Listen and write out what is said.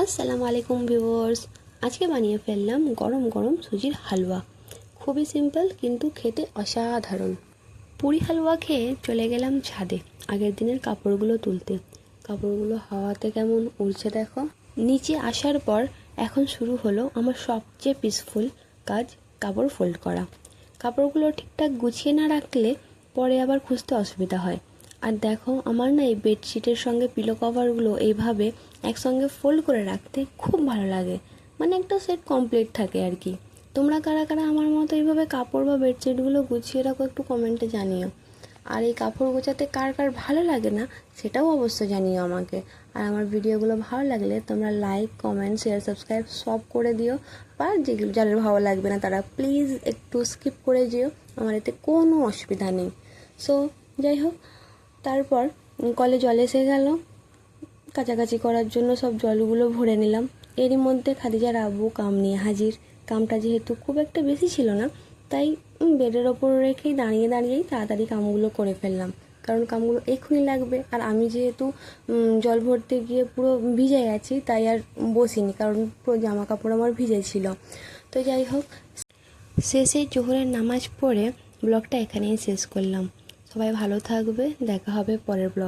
আসসালামু আলাইকুম ভিউয়ার্স। আজকে বানিয়ে ফেললাম গরম গরম সুজির হালুয়া। খুবই সিম্পল কিন্তু খেতে অসাধারণ। পুরি হালুয়া খেয়ে চলে গেলাম ছাদে আগের দিনের কাপড়গুলো তুলতে। কাপড়গুলো হাওয়াতে কেমন উড়ছে দেখো। নিচে আসার পর এখন শুরু হলো আমার সবচেয়ে পিসফুল কাজ, কাপড় ফোল্ড করা। কাপড়গুলো ঠিকঠাক গুছিয়ে না রাখলে পরে আবার খুঁজতে অসুবিধা হয়। আর দেখো আমার না এই বেডশিটের সঙ্গে পিলো কভারগুলো এইভাবে একসঙ্গে ফোল্ড করে রাখতে খুব ভালো লাগে। মানে একটা সেট কমপ্লিট থাকে আর কি। তোমরা কারা কারা আমার মতো এইভাবে কাপড় বা বেডশিটগুলো গুছিয়ে রাখো একটু কমেন্টে জানিও। আর এই কাপড় গোছাতে কার কার ভালো লাগে না সেটাও অবশ্য জানিও আমাকে। আর আমার ভিডিওগুলো ভালো লাগলে তোমরা লাইক, কমেন্ট, শেয়ার, সাবস্ক্রাইব সব করে দিও। বা যেগুলো যাদের ভালো লাগবে না তারা প্লিজ একটু স্কিপ করে যেও, আমার এতে কোনো অসুবিধা নেই। সো যাই হোক, তারপর কলে জল এসে গেল। কাচাকাচি করার জন্য সব জলগুলো ভরে নিলাম। এরই মধ্যে খাদিজার আব্বু কাম নিয়ে হাজির। কামটা যেহেতু খুব একটা বেশি ছিল না, তাই বেডের ওপর রেখেই দাঁড়িয়েই তাড়াতাড়ি কামগুলো করে ফেললাম, কারণ কামগুলো এক্ষুনি লাগবে। আর আমি যেহেতু জল ভরতে গিয়ে পুরো ভিজে গেছি, তাই আর বসিনি, কারণ পুরো জামা কাপড় আমার ভিজে ছিল। তো যাই হোক, শেষে জোহরের নামাজ পড়ে ব্লগটা এখানেই শেষ করলাম। সবাই ভালো থাকবে, দেখা হবে পরের ব্লগ।